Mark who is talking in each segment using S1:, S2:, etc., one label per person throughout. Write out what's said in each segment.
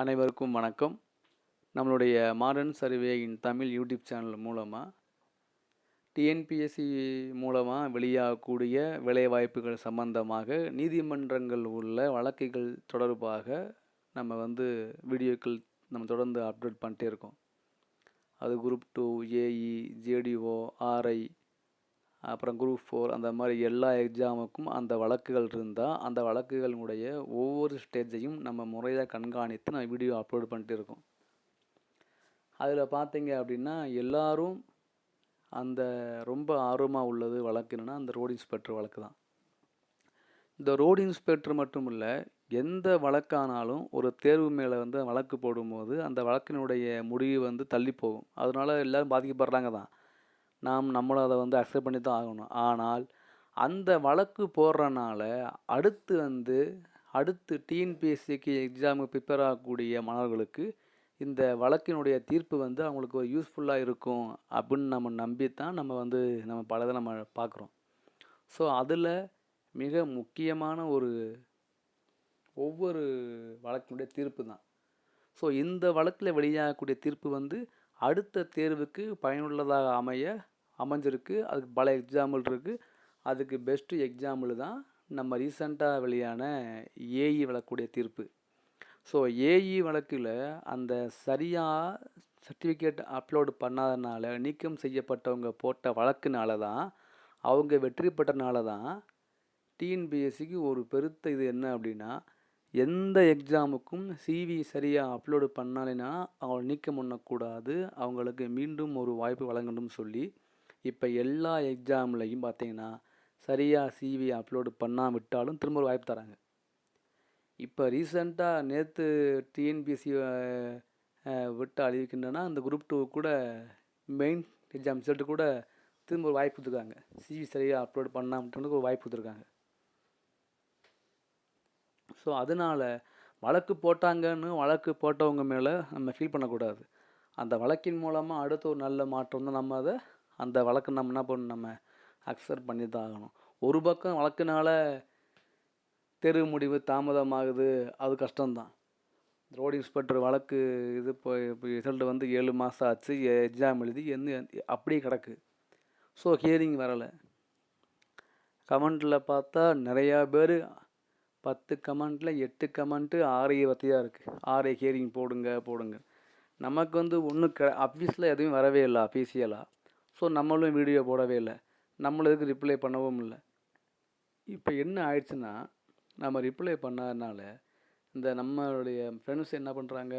S1: அனைவருக்கும் வணக்கம். நம்மளுடைய மாடர்ன் சர்வேயின் தமிழ் யூடியூப் சேனல் மூலமாக டிஎன்பிஎஸ்சி மூலமாக வெளியாகக்கூடிய வேலைவாய்ப்புகள் சம்பந்தமாக நீதிமன்றங்கள் உள்ள வழக்குகள் தொடர்பாக நம்ம வீடியோக்கள் நம்ம தொடர்ந்து அப்லோட் பண்ணிட்டே இருக்கோம். அது குரூப் 2, ஏஇ, ஜேடிஓ, ஆர்ஐ, அப்புறம் குரூப் 4 அந்த மாதிரி எல்லா எக்ஸாமுக்கும் அந்த வழக்குகள் இருந்தால் அந்த வழக்குகளுடைய ஒவ்வொரு ஸ்டேஜையும் நம்ம முறையாக கண்காணித்து நான் வீடியோ அப்லோட் பண்ணிட்டு இருக்கோம். அதில் பார்த்தீங்க அப்படின்னா எல்லாரும் அந்த ரொம்ப ஆர்வமாக உள்ளது வழக்கு என்னென்னா அந்த ரோடு இன்ஸ்பெக்டர் வழக்கு தான். இந்த ரோடு இன்ஸ்பெக்டர் மட்டும் இல்லை, எந்த வழக்கானாலும் ஒரு தேர்வு மேலே வழக்கு போடும்போது அந்த வழக்கினுடைய முடிவு தள்ளி போகும். அதனால எல்லோரும் பாதிக்கப்படுறாங்க தான். நம்மளும் அதை அக்செப்ட் பண்ணி தான் ஆகணும். ஆனால் அந்த வழக்கு போடுறனால அடுத்து டிஎன்பிஎஸ்சிக்கு எக்ஸாமுக்கு ப்ரிப்பேர் ஆகக்கூடிய மாணவர்களுக்கு இந்த வழக்கினுடைய தீர்ப்பு அவங்களுக்கு ஒரு யூஸ்ஃபுல்லாக இருக்கும் அப்படின்னு நம்ம நம்பித்தான் நம்ம பலதை நம்ம பார்க்குறோம். ஸோ அதில் மிக முக்கியமான ஒவ்வொரு வழக்கினுடைய தீர்ப்பு தான். ஸோ இந்த வழக்கில் வெளியாகக்கூடிய தீர்ப்பு அடுத்த தேர்வுக்கு பயனுள்ளதாக அமைஞ்சிருக்கு. அதுக்கு பல எக்ஸாம்பிள் இருக்குது. அதுக்கு பெஸ்ட்டு எக்ஸாம்பிள் தான் நம்ம ரீசண்டாக வெளியான ஏஇ வழக்குடைய தீர்ப்பு. ஸோ ஏஇ வழக்கில் அந்த சரியாக சர்டிஃபிகேட் அப்லோடு பண்ணாதனால நீக்கம் செய்யப்பட்டவங்க போட்ட வழக்குனால தான், அவங்க வெற்றி பெற்றனால தான் டிஎன்பிஎஸ்சிக்கு ஒரு பெருத்த இது என்ன அப்படின்னா, எந்த எக்ஸாமுக்கும் சிவி சரியாக அப்லோடு பண்ணாலேனா அவங்கள நீக்கம் பண்ணக்கூடாது, அவங்களுக்கு மீண்டும் ஒரு வாய்ப்பு வழங்கணும்னு சொல்லி இப்போ எல்லா எக்ஸாம்லையும் பார்த்தீங்கன்னா சரியாக சிவி அப்லோடு பண்ணாவிட்டாலும் திரும்ப ஒரு வாய்ப்பு தராங்க. இப்போ ரீசெண்டாக நேற்று டிஎன்பிஎஸ்சி விட்டு அறிவிக்கின்றனா அந்த குரூப் 2 கூட மெயின் எக்ஸாம் ரிசல்ட்டு கூட திரும்ப ஒரு வாய்ப்பு கொடுத்துருக்காங்க. சிவி சரியாக அப்லோடு பண்ணாமட்டுக்கு ஒரு வாய்ப்பு கொடுத்துருக்காங்க. ஸோ அதனால் வழக்கு போட்டவங்க மேலே நம்ம ஃபீல் பண்ணக்கூடாது. அந்த வழக்கின் மூலமாக அடுத்த ஒரு நல்ல மாற்றம் தான். நம்ம அந்த வழக்கு நம்ம என்ன பண்ணணும், நம்ம அக்செப்ட் பண்ணி தான் ஆகணும். ஒரு பக்கம் வழக்குனால தேர்வு முடிவு தாமதமாகுது, அது கஷ்டம்தான். ரோடு இன்ஸ்பெக்டர் வழக்கு இது இப்போ ரிசல்ட்டு 7 மாதம் ஆச்சு, எக்ஸாம் எழுதி அப்படியே கிடக்கு. ஸோ ஹியரிங் வரலை. கமெண்ட்டில் பார்த்தா நிறையா பேர் 10 கமெண்ட்டில் 8 கமெண்ட்டு ஆர்ஐ பற்றியாக இருக்குது. ஆர்ஐ ஹியரிங் போடுங்க. நமக்கு ஒன்றும் ஆஃபீஸில் எதுவும் வரவே இல்லை அஃபீஷியலாக. ஸோ நம்மளும் வீடியோ போடவே இல்லை, நம்மளும் இதுக்கு ரிப்ளை பண்ணவும் இல்லை. இப்போ என்ன ஆயிடுச்சுன்னா, நம்ம ரிப்ளை பண்ணாதனால இந்த நம்மளுடைய ஃப்ரெண்ட்ஸ் என்ன பண்ணுறாங்க,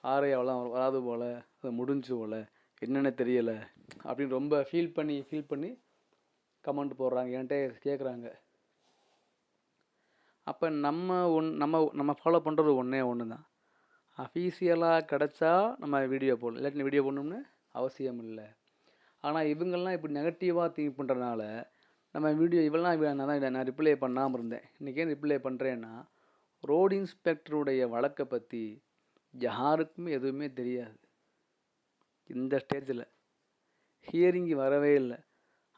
S1: ஆர்ஐ அவ்வளோ வராது போல், அது முடிஞ்சு போல், என்னென்ன தெரியலை அப்படின்னு ரொம்ப ஃபீல் பண்ணி கமெண்ட் போடுறாங்க, என்கிட்ட கேட்குறாங்க. அப்போ நம்ம ஃபாலோ பண்ணுறது ஒன்று தான். அஃபீஷியலாக கிடச்சா நம்ம வீடியோ போடணும், இல்லாட்டி வீடியோ போடணும்னு அவசியம் இல்லை. ஆனால் இவங்கெல்லாம் இப்படி நெகட்டிவாக திங்க் பண்ணுறதுனால நம்ம வீடியோ நான் ரிப்ளை பண்ணாமல் இருந்தேன். இன்றைக்கி ஏன் ரிப்ளை பண்ணுறேன்னா, ரோடு இன்ஸ்பெக்டருடைய வழக்கை பற்றி யாருக்குமே எதுவுமே தெரியாது. இந்த ஸ்டேஜில் ஹியரிங் வரவே இல்லை.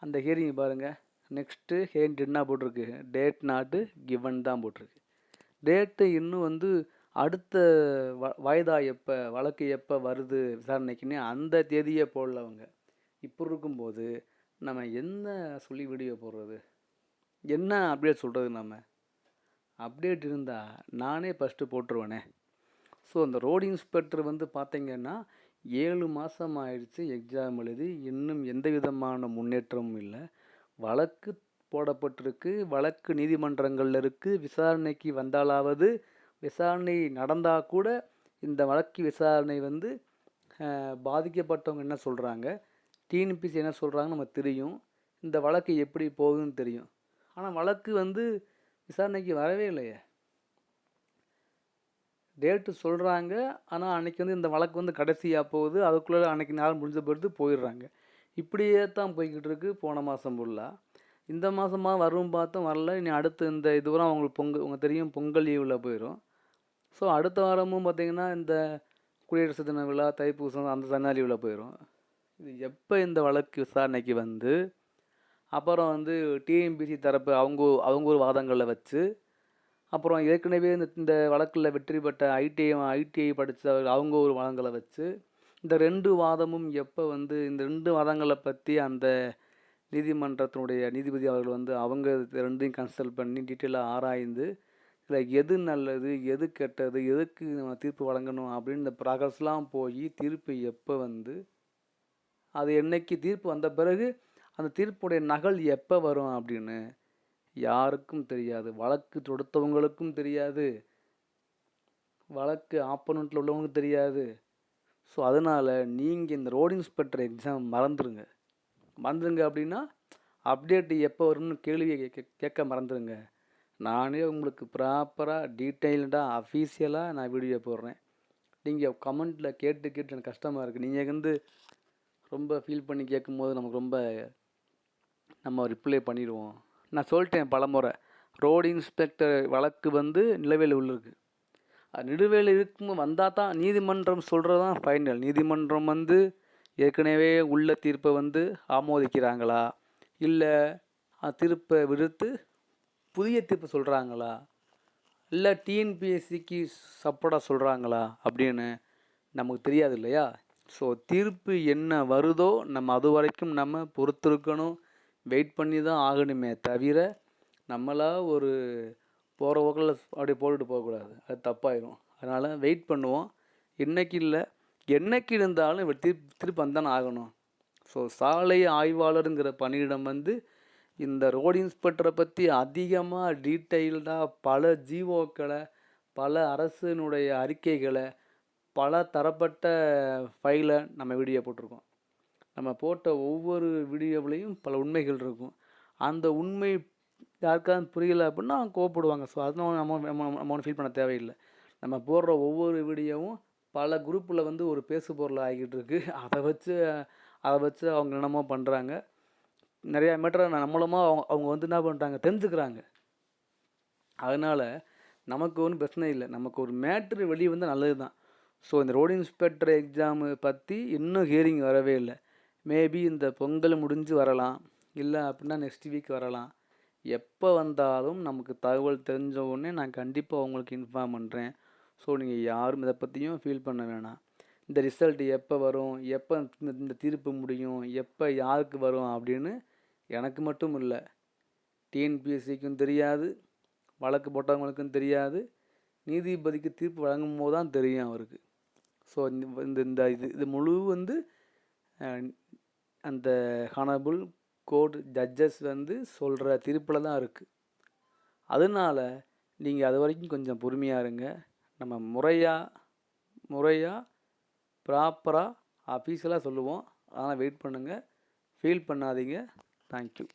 S1: அந்த ஹியரிங் பாருங்கள், நெக்ஸ்ட்டு ஹியரிங் என்ன போட்டிருக்கு, டேட் நாட்டு கிவன் தான் போட்டிருக்கு. டேட்டு இன்னும் அடுத்த வாய்தா எப்போ, வழக்கு எப்போ வருது விசாரணைக்குன்னு அந்த தேதியை போடலவங்க. இப்படி இருக்கும்போது நம்ம என்ன சொல்லி வீடியோ போடுறது, என்ன அப்டேட் சொல்கிறது? நம்ம அப்டேட் இருந்தால் நானே ஃபஸ்ட்டு போட்டுருவேனே. ஸோ அந்த ரோடு இன்ஸ்பெக்டர் பார்த்திங்கன்னா 7 மாதம் ஆயிடுச்சு எக்ஸாம் எழுதி, இன்னும் எந்த விதமான முன்னேற்றமும் இல்லை. வழக்கு போடப்பட்டிருக்கு, வழக்கு நீதிமன்றங்களில் இருக்குது. விசாரணைக்கு வந்தாலாவது, விசாரணை நடந்தால் கூட இந்த வழக்கு விசாரணை பாதிக்கப்பட்டவங்க என்ன சொல்கிறாங்க, டிஎன்பிஎஸ்சி என்ன சொல்கிறாங்கன்னு நமக்கு தெரியும், இந்த வழக்கு எப்படி போகுதுன்னு தெரியும். ஆனால் வழக்கு விசாரணைக்கு வரவே இல்லையே. டேட்டு சொல்கிறாங்க, ஆனால் அன்றைக்கி இந்த வழக்கு கடைசியாக போகுது, அதுக்குள்ளே அன்றைக்கி நாள் முடிஞ்ச பொறுத்து போயிடுறாங்க. இப்படியே தான் போய்கிட்டு இருக்குது போன மாதம் ஃபுல்லாக. இந்த மாதமாக வரும் பார்த்தோம், வரல. இனி அடுத்து இந்த இதுவரை அவங்களுக்கு உங்களுக்கு தெரியும் பொங்கல் லீவில் போயிடும். ஸோ அடுத்த வாரமும் பார்த்திங்கன்னா இந்த குடியரசு தின விழா, தைப்பூசம், அந்த சன்னா லீவில் போயிடும். இது எப்போ இந்த வழக்கு விசாரணைக்கு அப்புறம் டிஎன்பிஎஸ்சி தரப்பு அவங்க ஒரு வாதங்களை வச்சு அப்புறம் ஏற்கனவே இந்த வழக்கில் வெற்றி பெற்ற ஐடிஐ படித்தவர்கள் அவங்க ஒரு வாதங்களை வச்சு இந்த 2 வாதமும் எப்போ வந்து இந்த 2 வாதங்களை பற்றி அந்த நீதிமன்றத்தினுடைய நீதிபதி அவர்கள் வந்து அவங்க 2ஐயும் கன்சல்ட் பண்ணி டீட்டெயிலாக ஆராய்ந்து இதில் எது நல்லது எது கெட்டது எதுக்கு நம்ம தீர்ப்பு வழங்கணும் அப்படின்னு இந்த ப்ராக்ரஸ்லாம் போய் தீர்ப்பு எப்போ வந்து அது என்னைக்கு தீர்ப்பு வந்த பிறகு அந்த தீர்ப்புடைய நகல் எப்போ வரும் அப்படின்னு யாருக்கும் தெரியாது. வழக்கு தொடுத்தவங்களுக்கும் தெரியாது, வழக்கு ஆப்போனண்ட்டில் உள்ளவங்களுக்கு தெரியாது. ஸோ அதனால் நீங்கள் இந்த ரோடு இன்ஸ்பெக்டர் எக்ஸாம் மறந்துடுங்க. அப்படின்னா அப்டேட் எப்போ வரும்னு கேள்வியை கேட்க மறந்துடுங்க. நானே உங்களுக்கு ப்ராப்பராக டீட்டெயில்டாக அஃபீஷியலாக நான் வீடியோ போடுறேன். நீங்கள் கமெண்ட்டில் கேட்டு எனக்கு கஷ்டமாக இருக்குது. நீங்கள் வந்து ரொம்ப ஃபீல் பண்ணி கேட்கும்போது நமக்கு ரொம்ப நம்ம ரிப்ளை பண்ணிடுவோம். நான் சொல்லிட்டேன் பலமுறை, ரோடு இன்ஸ்பெக்டர் வழக்கு வந்து நிலுவையில் உள்ளது. அது நிலுவையில் இருக்கும் வந்தால் தான் நீதிமன்றம் சொல்கிறது தான் ஃபைனல். நீதிமன்றம் வந்து ஏற்கனவே உள்ள தீர்ப்பை வந்து ஆமோதிக்கிறாங்களா, இல்லை தீர்ப்பை விடுத்து புதிய தீர்ப்பு சொல்கிறாங்களா, இல்லை டிஎன்பிஎஸ்சிக்கு சப்போர்ட்டாக சொல்கிறாங்களா அப்படின்னு நமக்கு தெரியாது இல்லையா. ஸோ தீர்ப்பு என்ன வருதோ நம்ம அது வரைக்கும் நம்ம பொறுத்திருக்கணும், வெயிட் பண்ணி தான் ஆகணுமே தவிர நம்மளா ஒரு போகிற போக்கில் அப்படியே போட்டுட்டு போகக்கூடாது, அது தப்பாயிடும். அதனால் வெயிட் பண்ணுவோம். இன்றைக்கி இல்லை, என்னைக்கு இருந்தாலும் திருப்பி வந்தானே ஆகணும். ஸோ சாலை ஆய்வாளருங்கிற பணியிடம் வந்து இந்த ரோடு இன்ஸ்பெக்டரை பற்றி அதிகமாக டீட்டெயில்டாக பல ஜிஓக்களை, பல அரசினுடைய அறிக்கைகளை, பல தரப்பட்ட ஃபைலை நம்ம வீடியோ போட்டிருக்கோம். நம்ம போட்ட ஒவ்வொரு வீடியோவிலையும் பல உண்மைகள் இருக்கும். அந்த உண்மை யாருக்காவது புரியலை அப்படின்னா அவங்க கோவப்படுவாங்க. ஸோ அதனால நம்ம ஃபீல் பண்ண தேவையில்லை. நம்ம போடுற ஒவ்வொரு வீடியோவும் பல குரூப்பில் வந்து ஒரு பேசு பொருள் ஆகிட்டு இருக்குது. அதை வச்சு அவங்க என்னமோ பண்ணுறாங்க. நிறையா மேட்டரை நம்மளமாக அவங்க வந்து என்ன பண்ணுறாங்க தெரிஞ்சுக்கிறாங்க. அதனால் நமக்கு ஒன்றும் பிரச்சனை இல்லை. நமக்கு ஒரு மேட்ரு வெளியே வந்து நல்லது தான். ஸோ இந்த ரோடு இன்ஸ்பெக்டர் எக்ஸாமு பற்றி இன்னும் ஹியரிங் வரவே இல்லை. மேபி இந்த பொங்கல் முடிஞ்சு வரலாம், இல்லை அப்படின்னா நெக்ஸ்ட் வீக் வரலாம். எப்போ வந்தாலும் நமக்கு தகவல் தெரிஞ்ச உடனே நான் கண்டிப்பாக உங்களுக்கு இன்ஃபார்ம் பண்ணுறேன். ஸோ நீங்கள் யாரும் இதை பற்றியும் ஃபீல் பண்ண வேணாம். இந்த ரிசல்ட் எப்போ வரும், எப்போ இந்த தீர்ப்பு முடியும், எப்போ யாருக்கு வரும் அப்படின்னு எனக்கு மட்டும் இல்லை, டிஎன்பிஎஸ்சிக்கும் தெரியாது, வழக்கு போட்டவங்களுக்கும் தெரியாது, நீதிபதிக்கு தீர்ப்பு வழங்கும் போது தான் தெரியும் அவருக்கு. ஸோ இந்த இது முழு வந்து அந்த ஹானரபிள் கோர்ட் ஜட்ஜஸ் வந்து சொல்கிற தீர்ப்பில் தான் இருக்குது. அதனால் நீங்கள் அது வரைக்கும் கொஞ்சம் பொறுமையாக இருங்க. நம்ம முறையாக ப்ராப்பராக அஃபீஷியலாக சொல்லுவோம். அதனால் வெயிட் பண்ணுங்கள், ஃபீல் பண்ணாதீங்க. தேங்க்யூ.